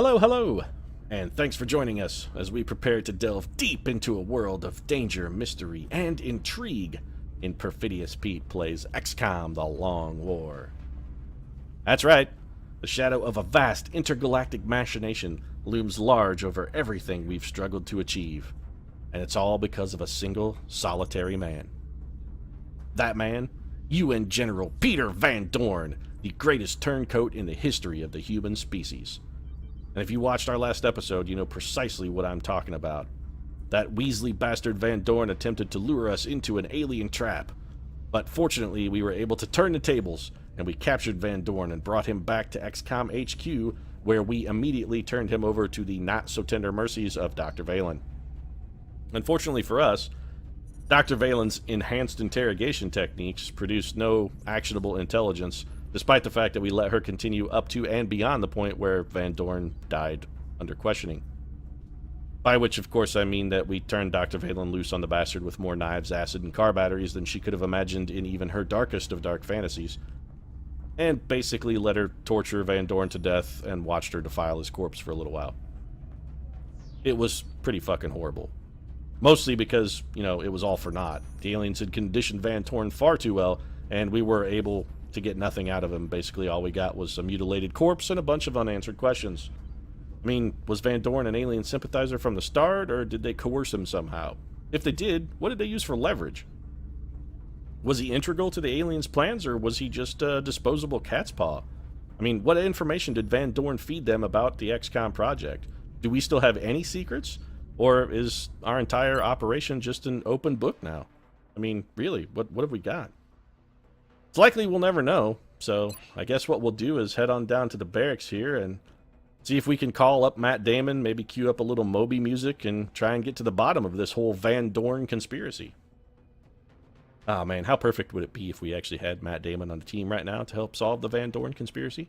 Hello, hello, and thanks for joining us as we prepare to delve deep into a world of danger, mystery, and intrigue in Perfidious Pete Plays XCOM The Long War. That's right, the shadow of a vast intergalactic machination looms large over everything we've struggled to achieve, and it's all because of a single, solitary man. That man, UN General Peter Van Dorn, the greatest turncoat in the history of the human species. And if you watched our last episode, you know precisely what I'm talking about. That Weasley bastard Van Dorn attempted to lure us into an alien trap. But fortunately, we were able to turn the tables, and we captured Van Dorn and brought him back to XCOM HQ, where we immediately turned him over to the not-so-tender mercies of Dr. Valen. Unfortunately for us, Dr. Valen's enhanced interrogation techniques produced no actionable intelligence, despite the fact that we let her continue up to and beyond the point where Van Dorn died under questioning. By which, of course, I mean that we turned Dr. Valen loose on the bastard with more knives, acid, and car batteries than she could have imagined in even her darkest of dark fantasies, and basically let her torture Van Dorn to death and watched her defile his corpse for a little while. It was pretty fucking horrible. Mostly because, you know, it was all for naught. The aliens had conditioned Van Dorn far too well, and we were able to get nothing out of him. Basically, all we got was a mutilated corpse and a bunch of unanswered questions. I mean, was Van Dorn an alien sympathizer from the start, or did they coerce him somehow? If they did, what did they use for leverage? Was he integral to the aliens' plans, or was he just a disposable cat's paw? I mean, what information did Van Dorn feed them about the XCOM project? Do we still have any secrets? Or is our entire operation just an open book now? I mean, really, what have we got? It's likely we'll never know, so I guess what we'll do is head on down to the barracks here and see if we can call up Matt Damon, maybe cue up a little Moby music, and try and get to the bottom of this whole Van Dorn conspiracy. Oh man, how perfect would it be if we actually had Matt Damon on the team right now to help solve the Van Dorn conspiracy?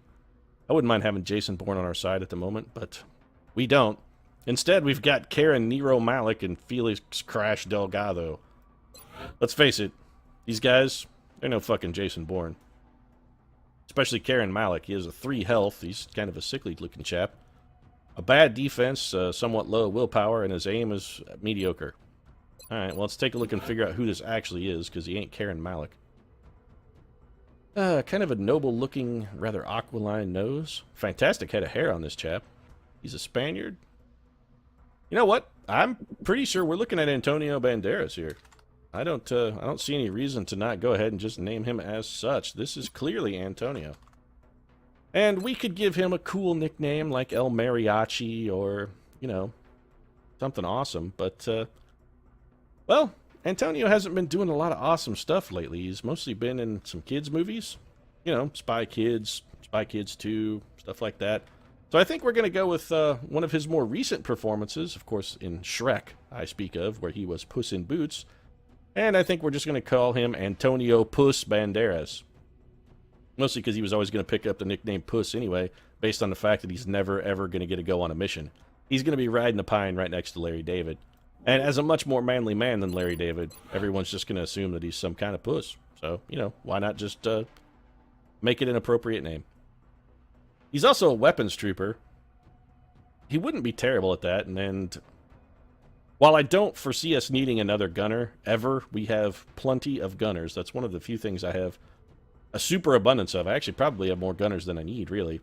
I wouldn't mind having Jason Bourne on our side at the moment, but we don't. Instead, we've got Karen Nero Malik and Felix Crash Delgado. Let's face it, these guys, they're no fucking Jason Bourne. Especially Karen Malik. He has a 3 health. He's kind of a sickly-looking chap. A bad defense, somewhat low willpower, and his aim is mediocre. Alright, well, let's take a look and figure out who this actually is, because he ain't Karen Malik. Kind of a noble-looking, rather aquiline nose. Fantastic head of hair on this chap. He's a Spaniard. You know what? I'm pretty sure we're looking at Antonio Banderas here. I don't see any reason to not go ahead and just name him as such. This is clearly Antonio. And we could give him a cool nickname like El Mariachi or, you know, something awesome. But, well, Antonio hasn't been doing a lot of awesome stuff lately. He's mostly been in some kids' movies. You know, Spy Kids 2, stuff like that. So I think we're going to go with one of his more recent performances, of course, in Shrek, I speak of, where he was Puss in Boots. And I think we're just going to call him Antonio Puss Banderas. Mostly because he was always going to pick up the nickname Puss anyway, based on the fact that he's never, ever going to get to go on a mission. He's going to be riding a pine right next to Larry David. And as a much more manly man than Larry David, everyone's just going to assume that he's some kind of puss. So, you know, why not just make it an appropriate name? He's also a weapons trooper. He wouldn't be terrible at that, and while I don't foresee us needing another gunner, ever, we have plenty of gunners. That's one of the few things I have a super abundance of. I actually probably have more gunners than I need, really.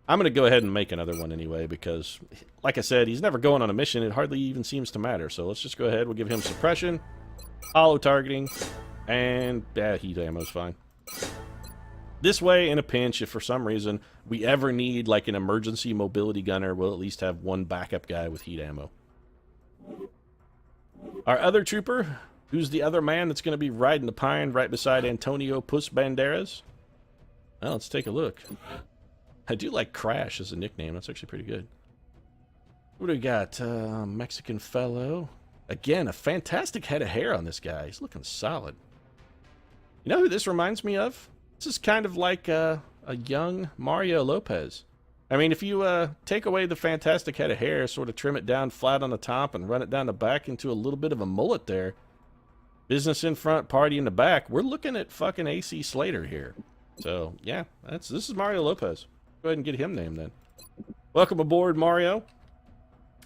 I'm going to go ahead and make another one anyway, because, like I said, he's never going on a mission. It hardly even seems to matter. So let's just go ahead. We'll give him suppression, hollow targeting, and, yeah, heat ammo's fine. This way, in a pinch, if for some reason we ever need, like, an emergency mobility gunner, we'll at least have one backup guy with heat ammo. Our other trooper, who's the other man that's going to be riding the pine right beside Antonio Puss Banderas? Well, let's take a look. I do like Crash as a nickname. That's actually pretty good. What do we got? Mexican fellow. Again, a fantastic head of hair on this guy. He's looking solid. You know who this reminds me of? This is kind of like a young Mario Lopez. I mean, if you take away the fantastic head of hair, sort of trim it down flat on the top and run it down the back into a little bit of a mullet there, business in front, party in the back, we're looking at fucking AC Slater here. So, yeah, this is Mario Lopez. Go ahead and get him named then. Welcome aboard, Mario.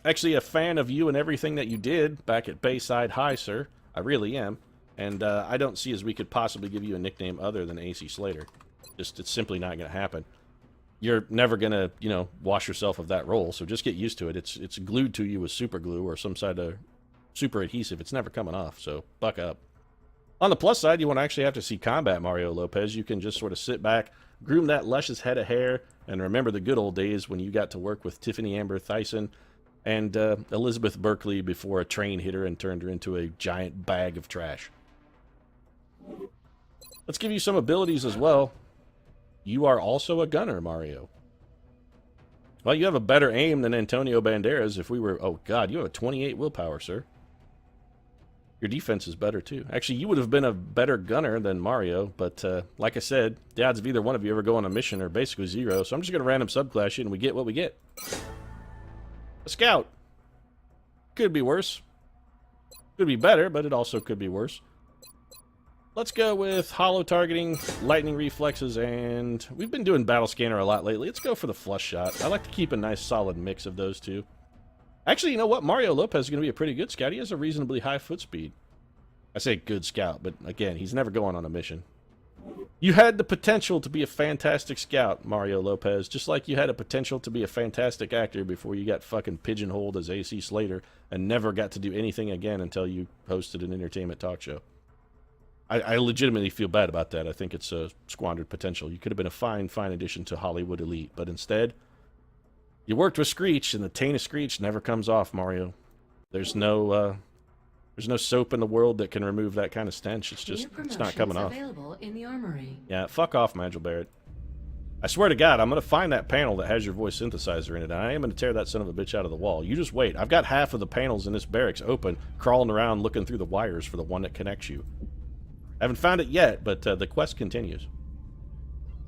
Actually, a fan of you and everything that you did back at Bayside High, sir. I really am. And I don't see as we could possibly give you a nickname other than AC Slater. Just, it's simply not going to happen. You're never going to, you know, wash yourself of that role, so just get used to it. It's glued to you with super glue or some sort of super adhesive. It's never coming off, so buck up. On the plus side, you won't actually have to see combat, Mario Lopez. You can just sort of sit back, groom that luscious head of hair, and remember the good old days when you got to work with Tiffany Amber Thyssen and Elizabeth Berkley before a train hit her and turned her into a giant bag of trash. Let's give you some abilities as well. You are also a gunner, Mario. Well, you have a better aim than Antonio Banderas if we were... Oh, God, you have a 28 willpower, sir. Your defense is better, too. Actually, you would have been a better gunner than Mario, but like I said, the odds of either one of you ever go on a mission are basically 0, so I'm just going to random subclass you and we get what we get. A scout. Could be worse. Could be better, but it also could be worse. Let's go with hollow targeting, lightning reflexes, and we've been doing battle scanner a lot lately. Let's go for the flush shot. I like to keep a nice solid mix of those two. Actually, you know what? Mario Lopez is going to be a pretty good scout. He has a reasonably high foot speed. I say good scout, but again, he's never going on a mission. You had the potential to be a fantastic scout, Mario Lopez, just like you had a potential to be a fantastic actor before you got fucking pigeonholed as AC Slater and never got to do anything again until you hosted an entertainment talk show. I legitimately feel bad about that. I think it's a squandered potential. You could have been a fine addition to Hollywood Elite, but instead, you worked with Screech, and the taint of Screech never comes off, Mario. There's no soap in the world that can remove that kind of stench. It's just, it's not coming off. Available in the armory. Yeah, fuck off, Magel Barrett. I swear to God, I'm going to find that panel that has your voice synthesizer in it, and I am going to tear that son of a bitch out of the wall. You just wait. I've got half of the panels in this barracks open, crawling around looking through the wires for the one that connects you. I haven't found it yet, but the quest continues.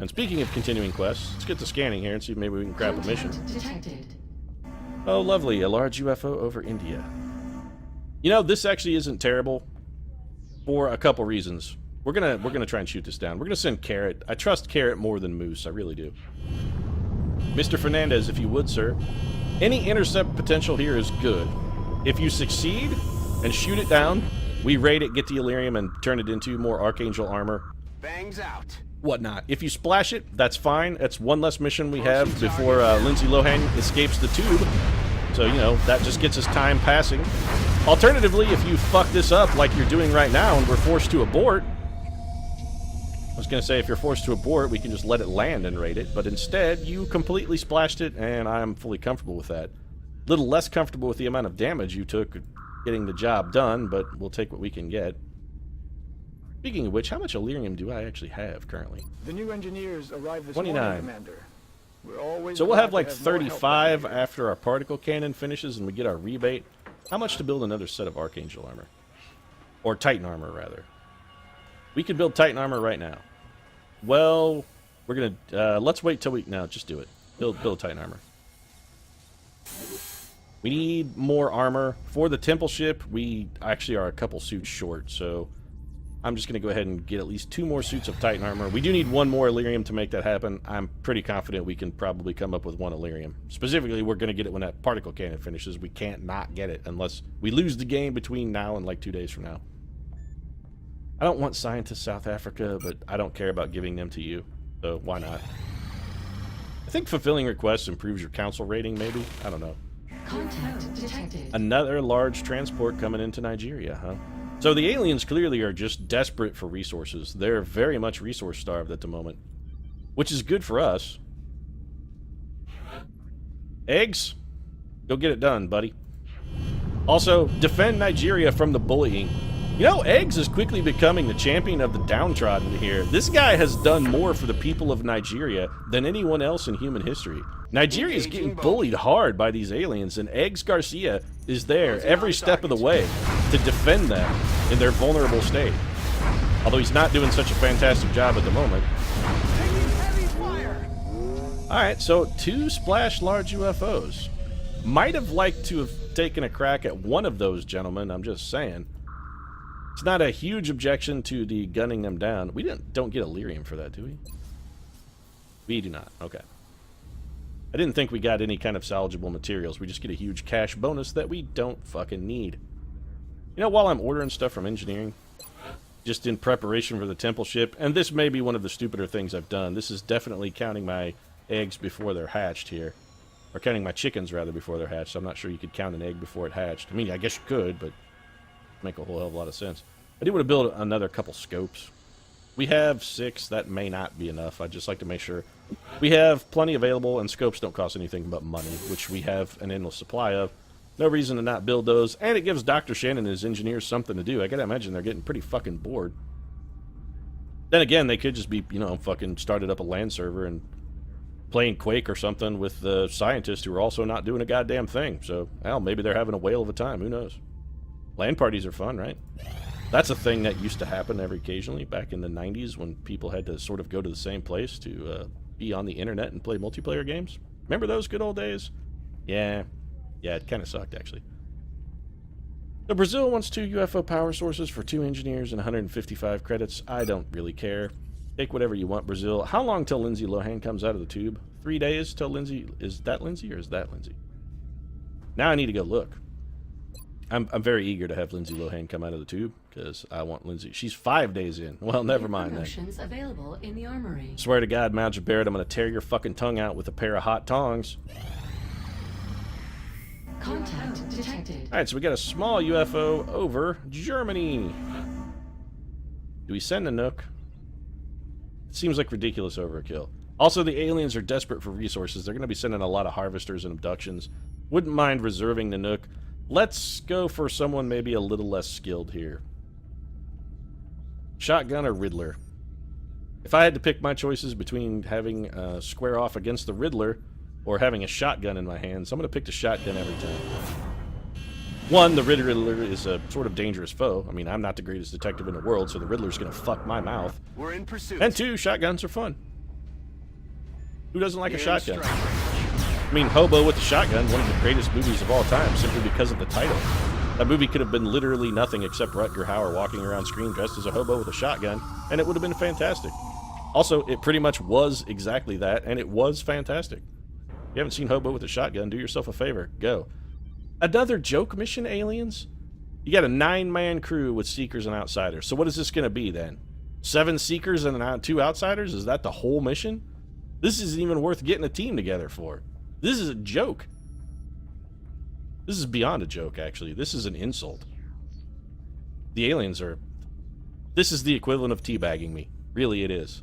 And speaking of continuing quests, let's get to scanning here and see if maybe we can grab a mission. Detected. Oh, lovely. A large UFO over India. You know, this actually isn't terrible for a couple reasons. We're gonna try and shoot this down. We're gonna send Carrot. I trust Carrot more than Moose. I really do. Mr. Fernandez, if you would, sir. Any intercept potential here is good. If you succeed and shoot it down, we raid it, get the Illyrium, and turn it into more Archangel armor. Bangs out. Whatnot. If you splash it, that's fine. That's one less mission we have before Lindsay Lohan escapes the tube. So, you know, that just gets us time passing. Alternatively, if you fuck this up like you're doing right now and we're forced to abort, I was going to say if you're forced to abort, we can just let it land and raid it, but instead, you completely splashed it, and I'm fully comfortable with that. A little less comfortable with the amount of damage you took getting the job done, but we'll take what we can get. Speaking of which, how much Illyrium do I actually have currently? The new engineers arrived this 29. morning, Commander. We're always So we'll have like glad to more help 35 than you. after our particle cannon finishes and we get our rebate. How much to build another set of Archangel armor? Or Titan armor, rather. We could build Titan armor right now. Well, we're gonna, let's wait till we, no, just do it. Build Titan armor. We need more armor. For the temple ship, we actually are a couple suits short, so I'm just going to go ahead and get at least 2 more suits of Titan armor. We do need 1 more Illyrium to make that happen. I'm pretty confident we can probably come up with 1 Illyrium. Specifically, we're going to get it when that particle cannon finishes. We can't not get it unless we lose the game between now and like 2 days from now. I don't want scientists South Africa, but I don't care about giving them to you, so why not? I think fulfilling requests improves your council rating, maybe? I don't know. Contact detected. Another large transport coming into Nigeria, huh? So the aliens clearly are just desperate for resources. They're very much resource starved at the moment, which is good for us. Eggs? Go get it done, buddy. Also, defend Nigeria from the bullying. You know, Eggs is quickly becoming the champion of the downtrodden here. This guy has done more for the people of Nigeria than anyone else in human history. Nigeria is getting bullied hard by these aliens, and Eggs Garcia is there every step of the way to defend them in their vulnerable state. Although he's not doing such a fantastic job at the moment. Alright, so 2 splash large UFOs. Might have liked to have taken a crack at one of those gentlemen, I'm just saying. It's not a huge objection to the gunning them down. We don't get Illyrium for that, do we? We do not. Okay. I didn't think we got any kind of salvageable materials. We just get a huge cash bonus that we don't fucking need. You know, while I'm ordering stuff from engineering, just in preparation for the temple ship, and this may be one of the stupider things I've done. This is definitely counting my eggs before they're hatched here. Or counting my chickens, rather, before they're hatched. I'm not sure you could count an egg before it hatched. I mean, I guess you could, but make a whole hell of a lot of sense. I do want to build another couple scopes. We have 6. That may not be enough. I'd just like to make sure we have plenty available, and scopes don't cost anything but money, which we have an endless supply of. No reason to not build those, and it gives Dr. Shannon and his engineers something to do. I gotta imagine they're getting pretty fucking bored. Then again, they could just be, you know, fucking started up a LAN server and playing Quake or something with the scientists who are also not doing a goddamn thing. So, hell, maybe they're having a whale of a time. Who knows? LAN parties are fun, right? That's a thing that used to happen every occasionally back in the 90s when people had to sort of go to the same place to be on the internet and play multiplayer games. Remember those good old days? Yeah, it kind of sucked, actually. So Brazil wants 2 UFO power sources for 2 engineers and 155 credits. I don't really care. Take whatever you want, Brazil. How long till Lindsay Lohan comes out of the tube? 3 days till Lindsay... Is that Lindsay or is that Lindsay? Now I need to go look. I'm very eager to have Lindsay Lohan come out of the tube because I want Lindsay. She's 5 days in. Well, never mind then. Promotions available in the armory. Swear to God, Mount Barrett, I'm going to tear your fucking tongue out with a pair of hot tongs. Contact detected. Alright, so we got a small UFO over Germany. Do we send a Nook? It seems like ridiculous overkill. Also, the aliens are desperate for resources. They're going to be sending a lot of harvesters and abductions. Wouldn't mind reserving the Nook. Let's go for someone maybe a little less skilled here. Shotgun or Riddler? If I had to pick my choices between having square off against the Riddler or having a shotgun in my hands, I'm going to pick the shotgun every time. 1, the Riddler is a sort of dangerous foe. I mean, I'm not the greatest detective in the world, so the Riddler's going to fuck my mouth. We're in pursuit. And 2, shotguns are fun. Who doesn't like a shotgun? I mean, Hobo with a Shotgun, one of the greatest movies of all time, simply because of the title. That movie could have been literally nothing except Rutger Hauer walking around screen dressed as a hobo with a shotgun, and it would have been fantastic. Also, it pretty much was exactly that, and it was fantastic. If you haven't seen Hobo with a Shotgun, do yourself a favor. Go. Another joke mission, aliens? You got a 9-man crew with Seekers and Outsiders. So what is this going to be, then? 7 Seekers and 2 Outsiders? Is that the whole mission? This isn't even worth getting a team together for. This is a joke. This is beyond a joke, actually. This is an insult. The aliens are... This is the equivalent of teabagging me. Really, it is.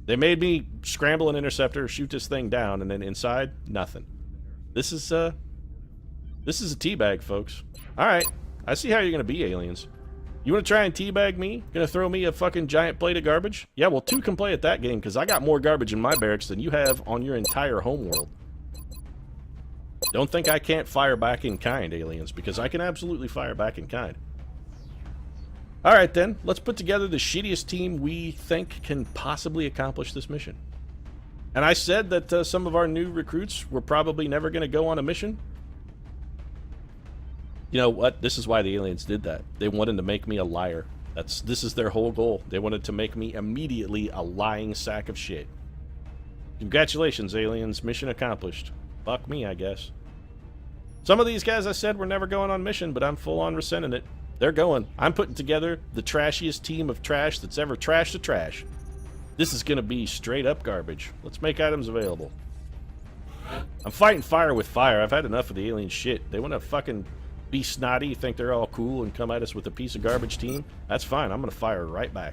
They made me scramble an interceptor, shoot this thing down, and then inside, nothing. This is a teabag, folks. Alright, I see how you're gonna be, aliens. You wanna try and teabag me? Gonna throw me a fucking giant plate of garbage? Yeah, well, 2 can play at that game, because I got more garbage in my barracks than you have on your entire homeworld. Don't think I can't fire back in kind, aliens, because I can absolutely fire back in kind. Alright then, let's put together the shittiest team we think can possibly accomplish this mission. And I said that some of our new recruits were probably never going to go on a mission. You know what? This is why the aliens did that. They wanted to make me a liar. This is their whole goal. They wanted to make me immediately a lying sack of shit. Congratulations, aliens. Mission accomplished. Fuck me, I guess. Some of these guys I said were never going on mission, but I'm full on rescinding it. They're going. I'm putting together the trashiest team of trash that's ever trashed the trash. This is going to be straight up garbage. Let's make items available. I'm fighting fire with fire. I've had enough of the alien shit. They want to fucking be snotty, think they're all cool, and come at us with a piece of garbage team. That's fine. I'm going to fire right back.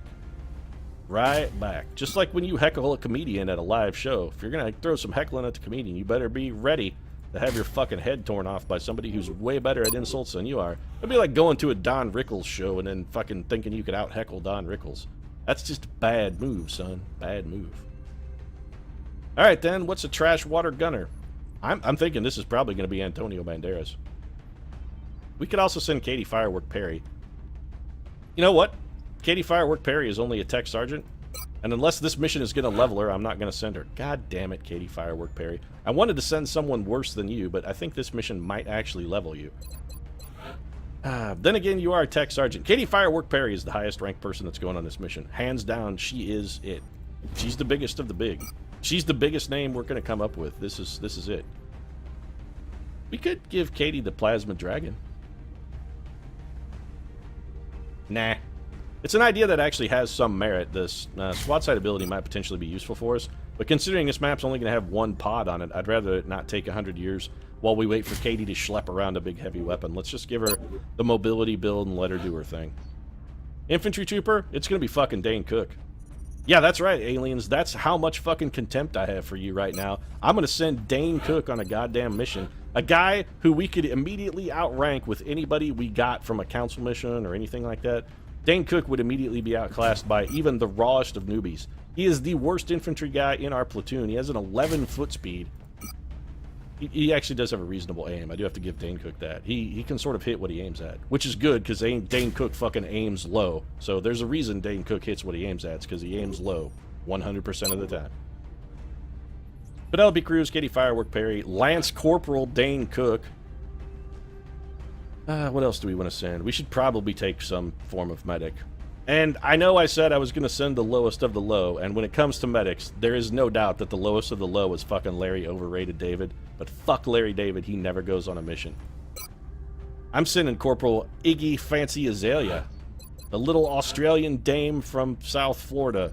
Right back. Just like when you heckle a comedian at a live show. If you're going to throw some heckling at the comedian, you better be ready to have your fucking head torn off by somebody who's way better at insults than you are. It'd be like going to a Don Rickles show and then fucking thinking you could out-heckle Don Rickles. That's just a bad move, son. Bad move. Alright then, what's a trash water gunner? I'm thinking this is probably going to be Antonio Banderas. We could also send Katie Firework Perry. You know what? Katie Firework Perry is only a tech sergeant. And unless this mission is going to level her, I'm not going to send her. God damn it, Katie Firework Perry. I wanted to send someone worse than you, but I think this mission might actually level you. Then again, you are a tech sergeant. Katie Firework Perry is the highest ranked person that's going on this mission. Hands down, she is it. She's the biggest of the big. She's the biggest name we're going to come up with. This is it. We could give Katie the Plasma Dragon. Nah. It's an idea that actually has some merit. This SWAT side ability might potentially be useful for us, but considering this map's only going to have one pod on it, I'd rather it not take 100 years while we wait for Katie to schlep around a big heavy weapon. Let's just give her the mobility build and let her do her thing. Infantry Trooper, it's going to be fucking Dane Cook. Yeah, that's right, aliens. That's how much fucking contempt I have for you right now. I'm going to send Dane Cook on a goddamn mission. A guy who we could immediately outrank with anybody we got from a council mission or anything like that. Dane Cook would immediately be outclassed by even the rawest of newbies. He is the worst infantry guy in our platoon. He has an 11 foot speed. He actually does have a reasonable aim. I do have to give Dane Cook that. He can sort of hit what he aims at, which is good because Dane Cook fucking aims low. So there's a reason Dane Cook hits what he aims at. It's because he aims low 100% of the time. Penelope Cruz, Katie Firework Perry, Lance Corporal Dane Cook. What else do we want to send? We should probably take some form of medic. And I know I said I was going to send the lowest of the low, and when it comes to medics, there is no doubt that the lowest of the low is fucking Larry Overrated David. But fuck Larry David, he never goes on a mission. I'm sending Corporal Iggy Fancy Azalea, a little Australian dame from South Florida.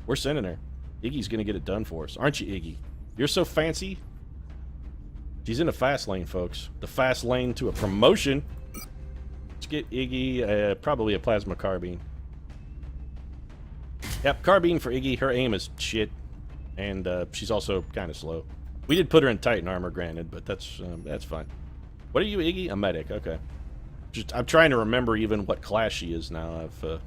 We're sending her. Iggy's going to get it done for us. Aren't you, Iggy? You're so fancy. She's in the fast lane, folks. The fast lane to a promotion. Let's get Iggy probably a plasma carbine. Yep, carbine for Iggy. Her aim is shit, and she's also kind of slow. We did put her in Titan armor, granted, but that's fine. What are you, Iggy? A medic. Okay. I'm trying to remember even what class she is now. I've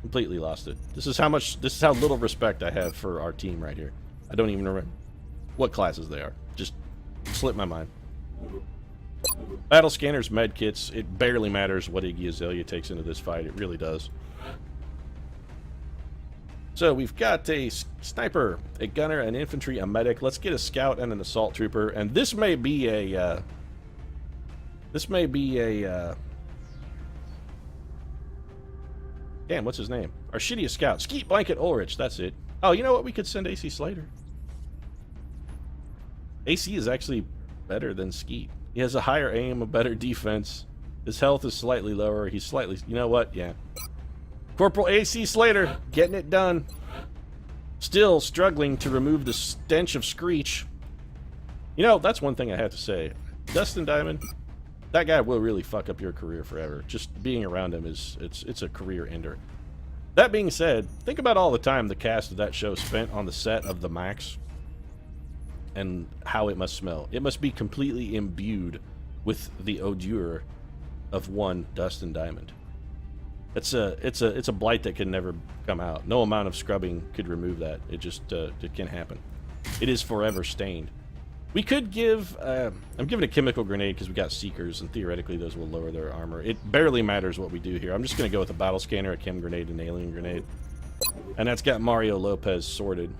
completely lost it. This is how little respect I have for our team right here. I don't even remember what classes they are. Just slipped my mind. Battle scanners, med kits. It barely matters what Iggy Azalea takes into this fight. It really does. So we've got a sniper, a gunner, an infantry, a medic. Let's get a scout and an assault trooper. And this may be a damn, what's his name? Our shittiest scout, Skeet Blanket Ulrich. That's it. Oh, you know what? We could send AC Slater. AC is actually better than Skeet. He has a higher aim, a better defense. His health is slightly lower. He's slightly... You know what? Yeah. Corporal AC Slater, getting it done. Still struggling to remove the stench of Screech. You know, that's one thing I have to say. Dustin Diamond, that guy will really fuck up your career forever. Just being around him it's a career ender. That being said, think about all the time the cast of that show spent on the set of the Max and how it must smell. It must be completely imbued with the odor of one Dustin Diamond. It's a blight that can never come out. No amount of scrubbing could remove that. It just it can't happen. It is forever stained. We could give... I'm giving a chemical grenade because we got Seekers, and theoretically those will lower their armor. It barely matters what we do here. I'm just going to go with a battle scanner, a chem grenade, and an alien grenade. And that's got Mario Lopez sorted.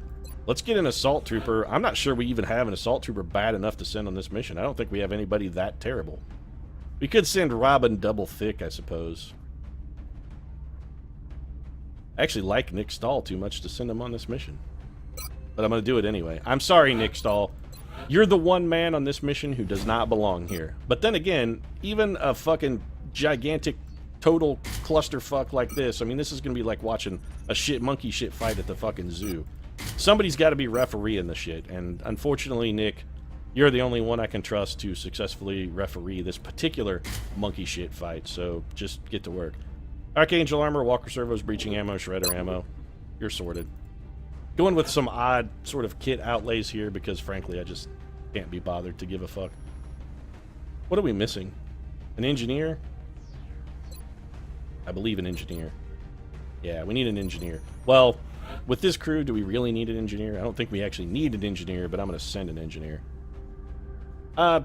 Let's get an assault trooper. I'm not sure we even have an assault trooper bad enough to send on this mission. I don't think we have anybody that terrible. We could send Robin Double Thick, I suppose. I actually like Nick Stahl too much to send him on this mission. But I'm going to do it anyway. I'm sorry, Nick Stahl. You're the one man on this mission who does not belong here. But then again, even a fucking gigantic total clusterfuck like this, I mean, this is going to be like watching a monkey shit fight at the fucking zoo. Somebody's got to be refereeing the shit. And unfortunately, Nick, you're the only one I can trust to successfully referee this particular monkey shit fight. So just get to work. Archangel Armor, Walker Servos, Breaching Ammo, Shredder Ammo. You're sorted. Going with some odd sort of kit outlays here because, frankly, I just can't be bothered to give a fuck. What are we missing? An engineer? I believe an engineer. Yeah, we need an engineer. Well, with this crew, do we really need an engineer? I don't think we actually need an engineer, but I'm going to send an engineer.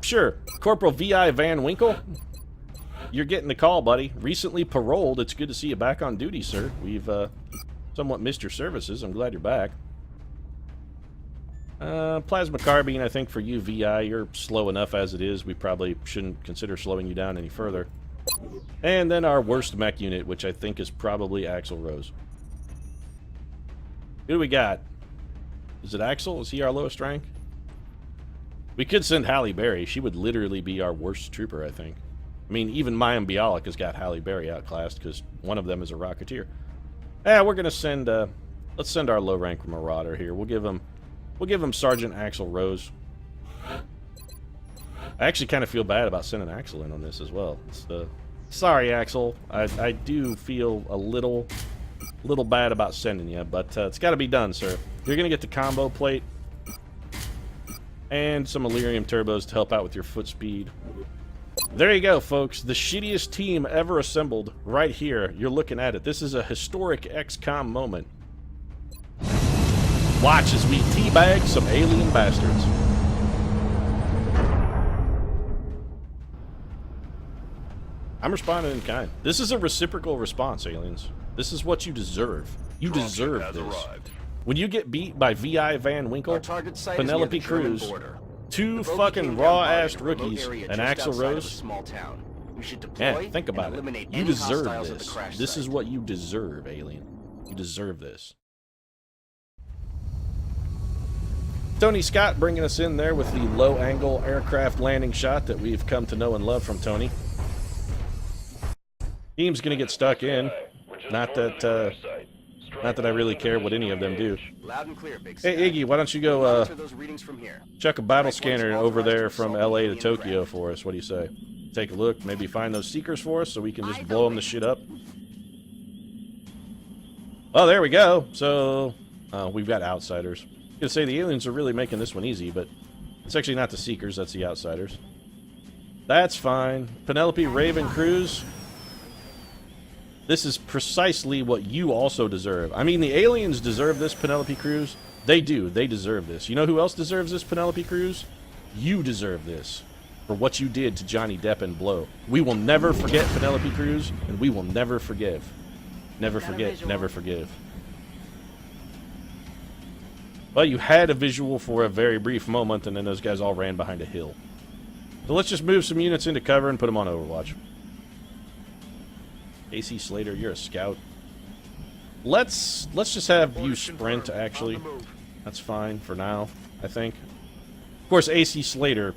Sure. Corporal V.I. Van Winkle? You're getting the call, buddy. Recently paroled. It's good to see you back on duty, sir. We've somewhat missed your services. I'm glad you're back. Plasma carbine, I think for you, VI, you're slow enough as it is. We probably shouldn't consider slowing you down any further. And then our worst mech unit, which I think is probably Axl Rose. Who do we got? Is it Axel? Is he our lowest rank? We could send Halle Berry. She would literally be our worst trooper, I think. I mean, even Mayim Bialik has got Halle Berry outclassed because one of them is a Rocketeer. Yeah, we're gonna send. Let's send our low rank Marauder here. We'll give him Sergeant Axel Rose. I actually kind of feel bad about sending Axel in on this as well. Sorry, Axel. I do feel a little bad about sending you, but it's got to be done, sir. You're gonna get the combo plate and some Illyrium turbos to help out with your foot speed. There you go, folks. The shittiest team ever assembled right here. You're looking at it. This is a historic XCOM moment. Watch as we teabag some alien bastards. I'm responding in kind. This is a reciprocal response, aliens. This is what you deserve. You deserve this. When you get beat by V.I. Van Winkle, Penelope Cruz, two fucking raw-assed rookies, and Axel Rose, yeah, think about it. You deserve this. This is what you deserve, alien. You deserve this. Tony Scott bringing us in there with the low-angle aircraft landing shot that we've come to know and love from Tony. Team's gonna get stuck in. Not that I really care what any of them do. Hey Iggy, why don't you go check a battle scanner over there from LA to Tokyo for us? What do you say? Take a look, maybe find those seekers for us so we can just blow them the shit up. Oh, there we go. So we've got outsiders. I was gonna say the aliens are really making this one easy, but it's actually not the seekers, that's the outsiders. That's fine. Penelope Raven Cruz. This is precisely what you also deserve. I mean, the aliens deserve this, Penelope Cruz. They do. They deserve this. You know who else deserves this, Penelope Cruz? You deserve this for what you did to Johnny Depp and Blow. We will never forget Penelope Cruz, and we will never forgive. Never forget, never forgive. Well, you had a visual for a very brief moment, and then those guys all ran behind a hill. So let's just move some units into cover and put them on Overwatch. AC Slater, you're a scout. Let's just have you sprint, actually. That's fine for now, I think. Of course, AC Slater,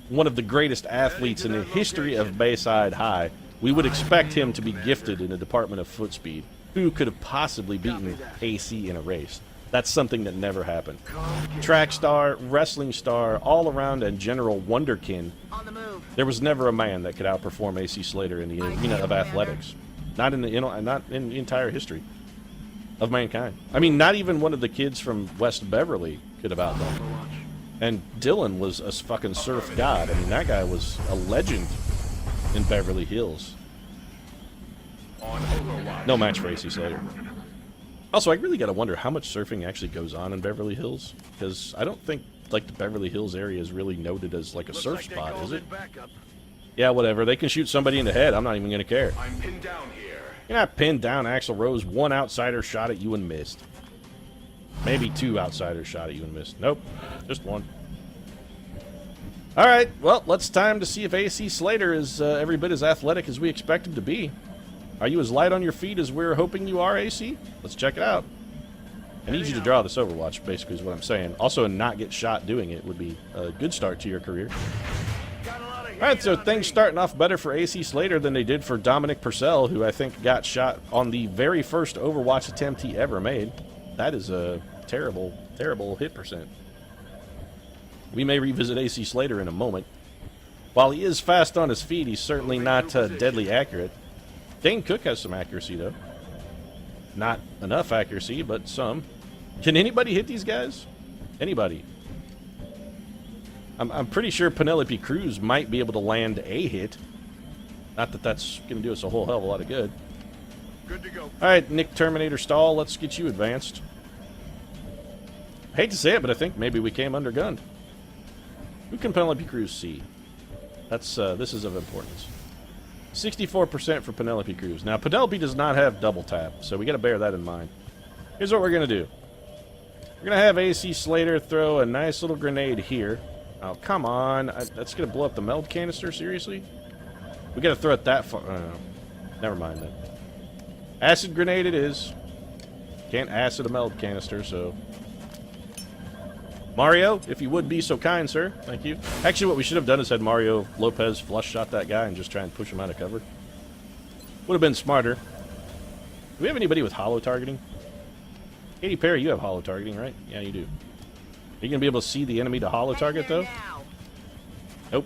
one of the greatest athletes in the history of Bayside High. We would expect him to be gifted in the department of foot speed. Who could have possibly beaten AC in a race? That's something that never happened. Track star, wrestling star, all around and general wonderkin. There was never a man that could outperform AC Slater in the arena of athletics. Not in the entire history of mankind. I mean, not even one of the kids from West Beverly could have outdone him. And Dylan was a fucking surf god. I mean, that guy was a legend in Beverly Hills. No match for AC Slater. Also, I really gotta wonder how much surfing actually goes on in Beverly Hills, because I don't think, like, the Beverly Hills area is really noted as, like, a surf spot, is it? Yeah, whatever. They can shoot somebody in the head. I'm not even gonna care. I'm pinned down here. You're not pinned down, Axl Rose. One outsider shot at you and missed. Maybe two outsiders shot at you and missed. Nope, just one. Alright, well, it's time to see if AC Slater is every bit as athletic as we expect him to be. Are you as light on your feet as we're hoping you are, AC? Let's check it out. I need you to draw this Overwatch, basically, is what I'm saying. Also, not get shot doing it would be a good start to your career. Alright, so things starting off better for AC Slater than they did for Dominic Purcell, who I think got shot on the very first Overwatch attempt he ever made. That is a terrible, terrible hit percent. We may revisit AC Slater in a moment. While he is fast on his feet, he's certainly not deadly accurate. Dane Cook has some accuracy, though. Not enough accuracy, but some. Can anybody hit these guys? Anybody? I'm pretty sure Penelope Cruz might be able to land a hit. Not that that's going to do us a whole hell of a lot of good. Good to go. All right, Nick Terminator Stahl, let's get you advanced. I hate to say it, but I think maybe we came undergunned. Who can Penelope Cruz see? That's this is of importance. 64% for Penelope Cruz. Now, Penelope does not have double tap, so we got to bear that in mind. Here's what we're going to do. We're going to have AC Slater throw a nice little grenade here. Oh, come on. That's going to blow up the meld canister? Seriously? We got to throw it that far. Never mind then. Acid grenade it is. Can't acid a meld canister, so... Mario, if you would be so kind, sir. Thank you. Actually, what we should have done is had Mario Lopez flush shot that guy and just try and push him out of cover. Would have been smarter. Do we have anybody with hollow targeting? Katy Perry, you have hollow targeting, right? Yeah, you do. Are you going to be able to see the enemy to hollow target, though? Nope.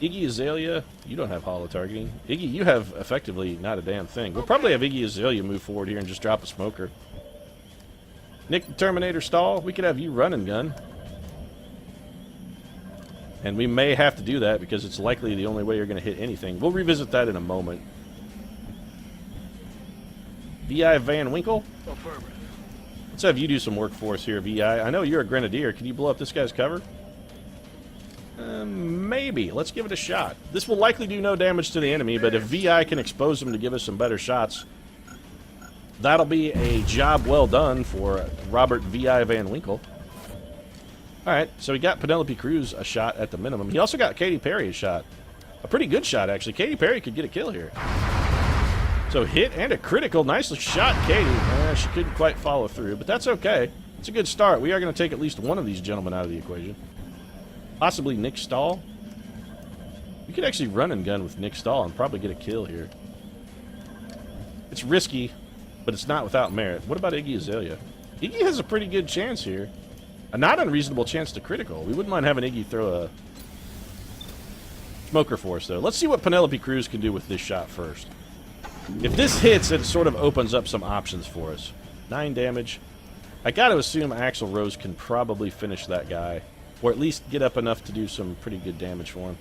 Iggy Azalea, you don't have hollow targeting. Iggy, you have effectively not a damn thing. We'll probably have Iggy Azalea move forward here and just drop a smoker. Nick the Terminator stall, we could have you run and gun. And we may have to do that because it's likely the only way you're going to hit anything. We'll revisit that in a moment. VI Van Winkle? Let's have you do some work for us here, VI. I know you're a grenadier. Can you blow up this guy's cover? Maybe. Let's give it a shot. This will likely do no damage to the enemy, but if VI can expose him to give us some better shots, that'll be a job well done for Robert V.I. Van Winkle. Alright, so he got Penelope Cruz a shot at the minimum. He also got Katy Perry a shot. A pretty good shot, actually. Katy Perry could get a kill here. So hit and a critical. Nicely shot, Katy. She couldn't quite follow through, but that's okay. It's a good start. We are going to take at least one of these gentlemen out of the equation. Possibly Nick Stahl. We could actually run and gun with Nick Stahl and probably get a kill here. It's risky, but it's not without merit. What about Iggy Azalea? Iggy has a pretty good chance here. A not unreasonable chance to critical. We wouldn't mind having Iggy throw a smoker for us, though. Let's see what Penelope Cruz can do with this shot first. If this hits, it sort of opens up some options for us. 9 damage. I gotta assume Axl Rose can probably finish that guy, or at least get up enough to do some pretty good damage for him.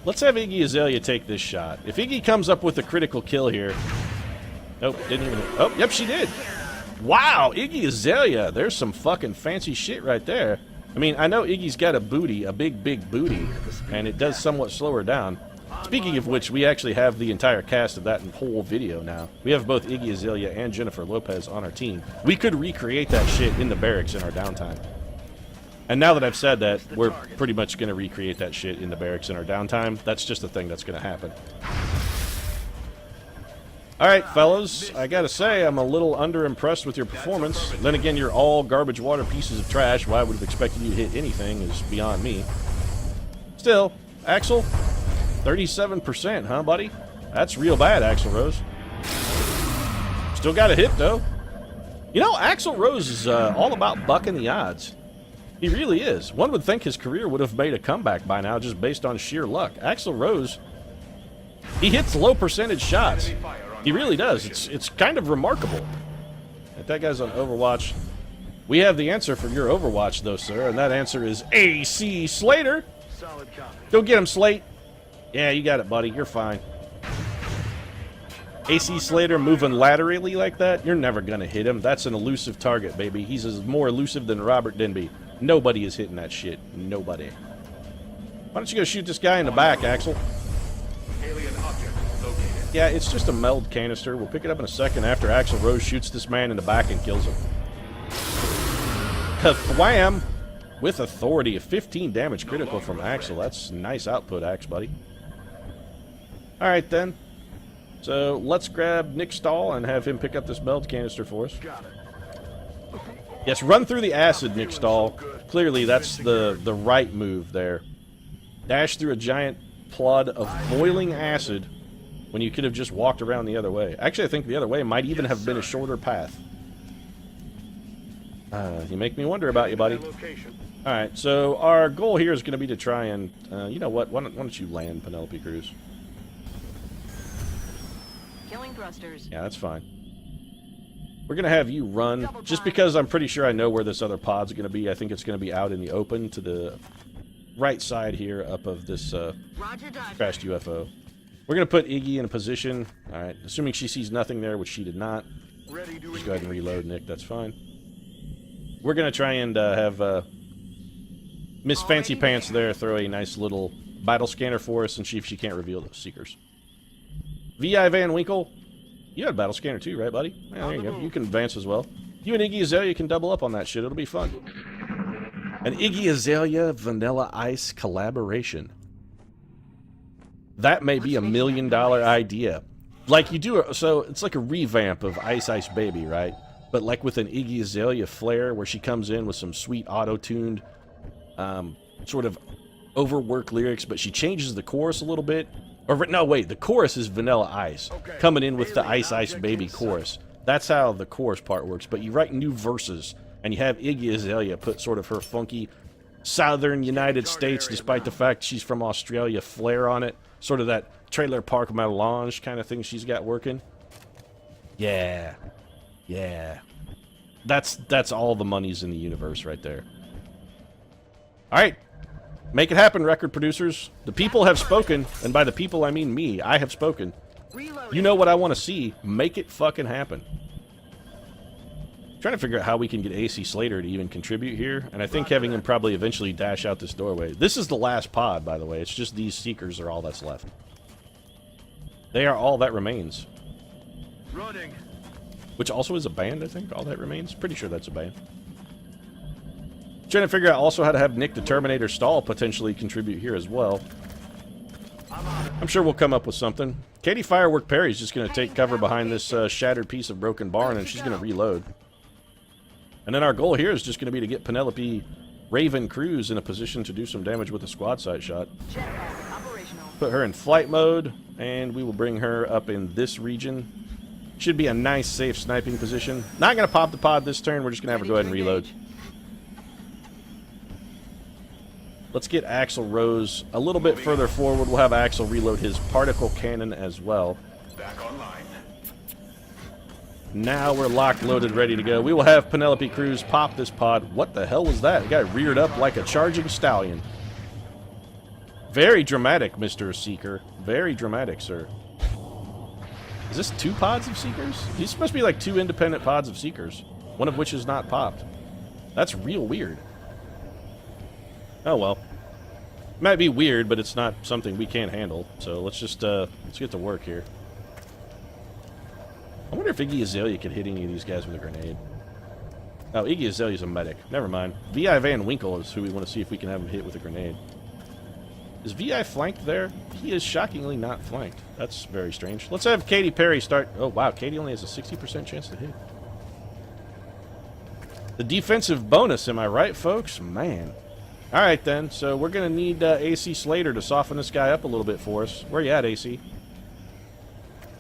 Let's have Iggy Azalea take this shot. If Iggy comes up with a critical kill here... Nope, didn't even... Oh, yep, she did. Wow, Iggy Azalea. There's some fucking fancy shit right there. I mean, I know Iggy's got a booty, a big, big booty, and it does somewhat slow her down. Speaking of which, we actually have the entire cast of that whole video now. We have both Iggy Azalea and Jennifer Lopez on our team. We could recreate that shit in the barracks in our downtime. And now that I've said that, we're pretty much going to recreate that shit in the barracks in our downtime. That's just a thing that's going to happen. Alright, fellas, I gotta say, I'm a little underimpressed with your performance. Then again, you're all garbage water pieces of trash. Why I would have expected you to hit anything is beyond me. Still, Axel, 37%, huh, buddy? That's real bad, Axl Rose. Still got a hit, though. You know, Axl Rose is all about bucking the odds. He really is. One would think his career would have made a comeback by now just based on sheer luck. Axl Rose, he hits low percentage shots. He really does. It's kind of remarkable. If that guy's on Overwatch. We have the answer for your Overwatch, though, sir, and that answer is AC Slater. Go get him, Slate. Yeah, you got it, buddy. You're fine. AC Slater moving laterally like that, you're never going to hit him. That's an elusive target, baby. He's as more elusive than Robert Denby. Nobody is hitting that shit. Nobody. Why don't you go shoot this guy in the back, Axel? Alien object located. Yeah, it's just a meld canister. We'll pick it up in a second after Axl Rose shoots this man in the back and kills him. Wham! With authority. A 15 damage critical from Axel. That's nice output, Axe, buddy. Alright, then. So, let's grab Nick Stahl and have him pick up this meld canister for us. Yes, run through the acid, Nick Stahl. Clearly, that's the right move there. Dash through a giant flood of boiling acid when you could have just walked around the other way. Actually, I think the other way might even have been a shorter path. You make me wonder about you, buddy. Alright, so our goal here is going to be to try and... you know what? Why don't you land, Penelope Cruz? Killing thrusters. Yeah, that's fine. We're going to have you run, just because I'm pretty sure I know where this other pod's going to be. I think it's going to be out in the open to the right side here up of this crashed UFO. We're going to put Iggy in a position. Alright, assuming she sees nothing there, which she did not. Just go ahead and reload, Nick. That's fine. We're going to try and have Miss Fancy Pants there throw a nice little battle scanner for us and see if she can't reveal those seekers. V.I. Van Winkle, you had a battle scanner too, right, buddy? Yeah, there you go. You can advance as well. You and Iggy Azalea can double up on that shit. It'll be fun. An Iggy Azalea Vanilla Ice collaboration. That may be $1 million idea. Like you do, so it's like a revamp of Ice Ice Baby, right? but like with an Iggy Azalea flair where she comes in with some sweet auto-tuned sort of overworked lyrics, but she changes the chorus a little bit. Or no, wait, the chorus is Vanilla Ice, coming in with the Ice Ice Baby chorus. That's how the chorus part works, but you write new verses, and you have Iggy Azalea put sort of her funky Southern United States, despite the fact she's from Australia, flair on it. Sort of that Trailer Park Melange kind of thing she's got working. Yeah. Yeah. That's all the monies in the universe right there. Alright. Make it happen, record producers. The people have spoken, and by the people I mean me. I have spoken. You know what I want to see. Make it fucking happen. Trying to figure out how we can get AC Slater to even contribute here, and I think having him probably eventually dash out this doorway. This is the last pod, by the way. It's just these Seekers are all that's left. They are all that remains. Running. Which also is a band, I think. All that remains. Pretty sure that's a band. Trying to figure out also how to have Nick the Terminator Stall potentially contribute here as well. I'm sure we'll come up with something. Katie Firework Perry's just going to take cover behind this shattered piece of broken barn, and she's going to reload. And then our goal here is just going to be to get Penelope Raven Cruz in a position to do some damage with a squad sight shot. Put her in flight mode, and we will bring her up in this region. Should be a nice, safe sniping position. Not going to pop the pod this turn. We're just going to have her go ahead and reload. Let's get Axel Rose a little bit further forward. We'll have Axel reload his particle cannon as well. Back online. Now we're locked, loaded, ready to go. We will have Penelope Cruz pop this pod. What the hell was that? The guy reared up like a charging stallion. Very dramatic, Mr. Seeker. Very dramatic, sir. Is this 2 pods of Seekers? These supposed to be like 2 independent pods of Seekers. One of which is not popped. That's real weird. Oh well. Might be weird, but it's not something we can't handle. So let's just let's get to work here. I wonder if Iggy Azalea could hit any of these guys with a grenade. Oh, Iggy Azalea's a medic. Never mind. V.I. Van Winkle is who we want to see if we can have him hit with a grenade. Is V.I. flanked there? He is shockingly not flanked. That's very strange. Let's have Katy Perry start. Oh wow, Katie only has a 60% chance to hit. The defensive bonus, am I right, folks? Man. Alright then, so we're going to need AC Slater to soften this guy up a little bit for us. Where you at, AC?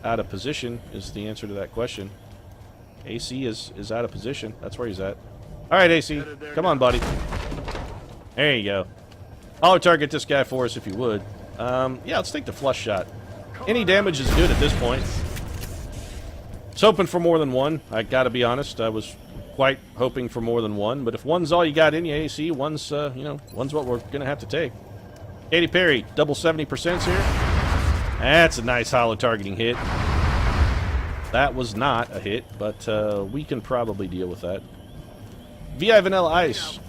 Out of position is the answer to that question. AC is out of position. That's where he's at. Alright, AC. Come on, buddy. There you go. I'll target this guy for us if you would. Yeah, let's take the flush shot. Any damage is good at this point. I was hoping for more than one. I gotta be honest. I was quite hoping for more than one, but if one's all you got in you, AC, one's, you know, one's what we're gonna have to take. Katy Perry, double 70% here. That's a nice hollow targeting hit. That was not a hit, but we can probably deal with that. VI Vanilla Ice,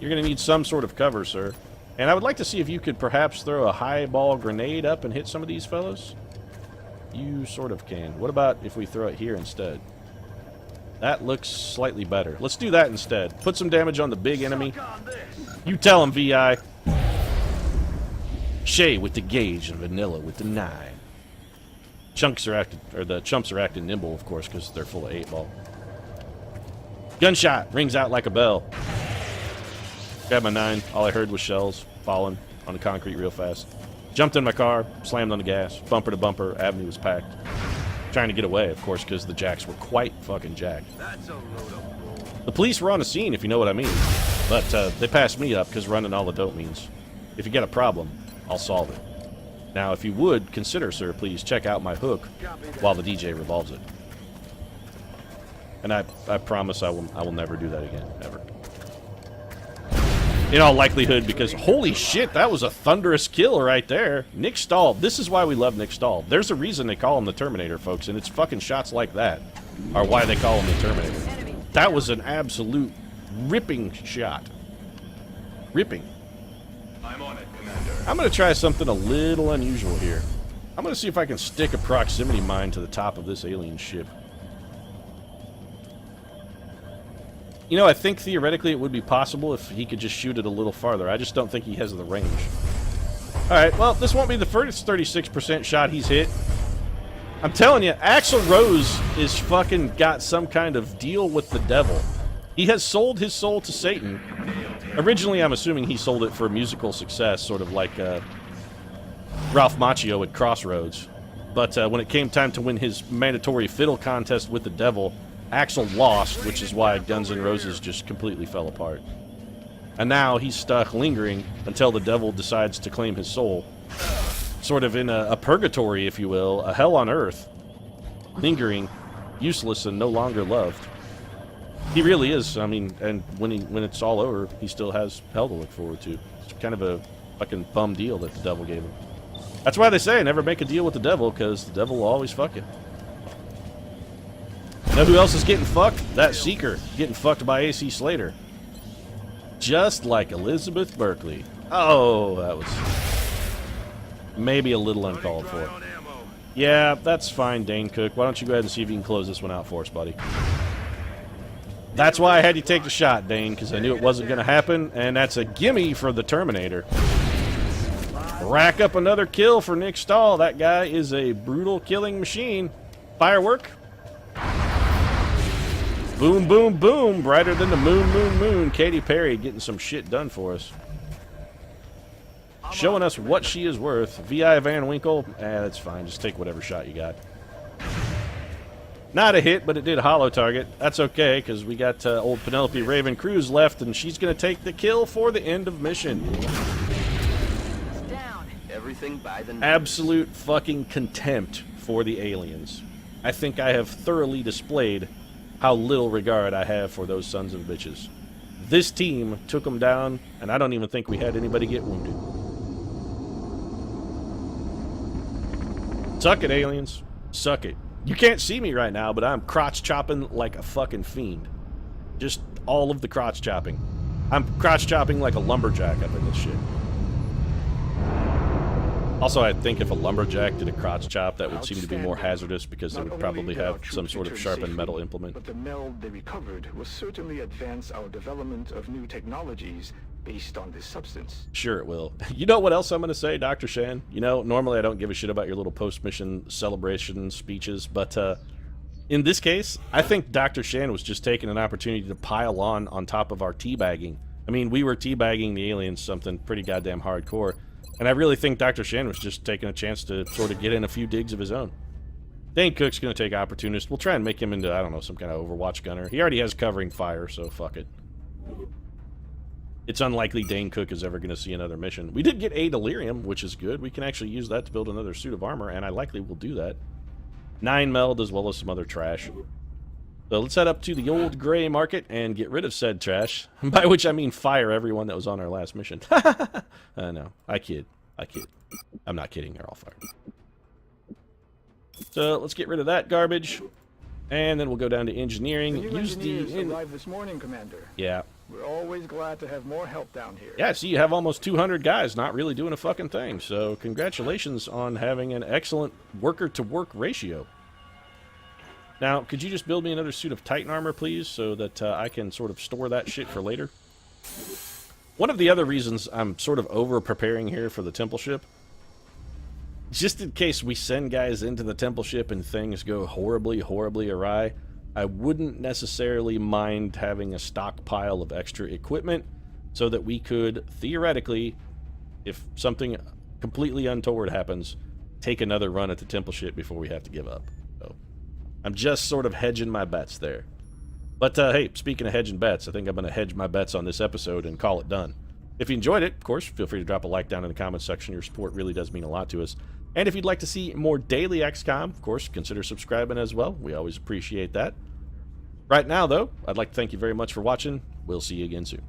you're gonna need some sort of cover, sir. And I would like to see if you could perhaps throw a high ball grenade up and hit some of these fellows. You sort of can. What about if we throw it here instead? That looks slightly better. Let's do that instead. Put some damage on the big enemy. You tell him, VI. Shay with the gauge and Vanilla with the 9. Chunks are acting, or the chumps are acting nimble, of course, because they're full of 8-ball. Gunshot rings out like a bell. Grabbed my 9. All I heard was shells falling on the concrete real fast. Jumped in my car, slammed on the gas, bumper to bumper. Avenue was packed. Trying to get away, of course, because the jacks were quite fucking jacked. The police were on the scene, if you know what I mean. But they passed me up because running all the dope means. If you get a problem, I'll solve it. Now, if you would consider, sir, please check out my hook while the DJ revolves it. And I promise I will never do that again, ever. In all likelihood, because holy shit, that was a thunderous kill right there. Nick Stahl. This is why we love Nick Stahl. There's a reason they call him the Terminator, folks, and it's fucking shots like that are why they call him the Terminator. That was an absolute ripping shot. Ripping. I'm on it, Commander. I'm going to try something a little unusual here. I'm going to see if I can stick a proximity mine to the top of this alien ship. You know, I think theoretically it would be possible if he could just shoot it a little farther. I just don't think he has the range. Alright, well, this won't be the first 36% shot he's hit. I'm telling you, Axl Rose is fucking got some kind of deal with the devil. He has sold his soul to Satan. Originally, I'm assuming he sold it for musical success, sort of like Ralph Macchio at Crossroads. But when it came time to win his mandatory fiddle contest with the devil, Axl lost, which is why Guns N' Roses just completely fell apart. And now he's stuck lingering until the devil decides to claim his soul. Sort of in a purgatory, if you will, a hell on earth. Lingering, useless, and no longer loved. He really is. I mean, and when it's all over, he still has hell to look forward to. It's kind of a fucking bum deal that the devil gave him. That's why they say never make a deal with the devil, because the devil will always fuck you. Know who else is getting fucked? That Seeker, getting fucked by AC Slater. Just like Elizabeth Berkley. Oh, that was maybe a little uncalled for. Yeah, that's fine, Dane Cook. Why don't you go ahead and see if you can close this one out for us, buddy? That's why I had you take the shot, Dane, because I knew it wasn't going to happen, and that's a gimme for the Terminator. Rack up another kill for Nick Stahl. That guy is a brutal killing machine. Firework. Boom, boom, boom. Brighter than the moon, moon, moon. Katy Perry getting some shit done for us. Showing us what she is worth. V.I. Van Winkle. That's fine. Just take whatever shot you got. Not a hit, but it did hollow target. That's okay, because we got old Penelope Raven Cruz left, and she's going to take the kill for the end of mission. Down. Everything by the Absolute fucking contempt for the aliens. I think I have thoroughly displayed how little regard I have for those sons of bitches. This team took them down, and I don't even think we had anybody get wounded. Suck it, aliens. Suck it. You can't see me right now, but I'm crotch chopping like a fucking fiend. Just all of the crotch chopping. I'm crotch chopping like a lumberjack up in this shit. Also, I think if a lumberjack did a crotch chop, that would seem to be more hazardous because it would probably have some sort of sharpened metal implement. But the meld they recovered will certainly advance our development of new technologies based on this substance. Sure it will. You know what else I'm going to say, Dr. Shan? You know, normally I don't give a shit about your little post-mission celebration speeches, but in this case, I think Dr. Shan was just taking an opportunity to pile on top of our teabagging. I mean, we were teabagging the aliens something pretty goddamn hardcore, and I really think Dr. Shan was just taking a chance to sort of get in a few digs of his own. Dane Cook's going to take opportunist. We'll try and make him into, I don't know, some kind of Overwatch gunner. He already has covering fire, so fuck it. It's unlikely Dane Cook is ever going to see another mission. We did get a delirium, which is good. We can actually use that to build another suit of armor, and I likely will do that. 9 meld as well as some other trash. So let's head up to the old gray market and get rid of said trash. By which I mean fire everyone that was on our last mission. No, I kid. I kid. I'm not kidding. They're all fired. So let's get rid of that garbage. And then we'll go down to engineering. The new Use engineers the... arrived this morning, Commander. Yeah. We're always glad to have more help down here. Yeah, see, you have almost 200 guys not really doing a fucking thing. So congratulations on having an excellent worker-to-work ratio. Now, could you just build me another suit of Titan armor, please, so that I can sort of store that shit for later? One of the other reasons I'm sort of over-preparing here for the temple ship, just in case we send guys into the temple ship and things go horribly, horribly awry, I wouldn't necessarily mind having a stockpile of extra equipment so that we could, theoretically, if something completely untoward happens, take another run at the temple ship before we have to give up. So I'm just sort of hedging my bets there. But hey, speaking of hedging bets, I think I'm going to hedge my bets on this episode and call it done. If you enjoyed it, of course, feel free to drop a like down in the comments section. Your support really does mean a lot to us. And if you'd like to see more daily XCOM, of course, consider subscribing as well. We always appreciate that. Right now, though, I'd like to thank you very much for watching. We'll see you again soon.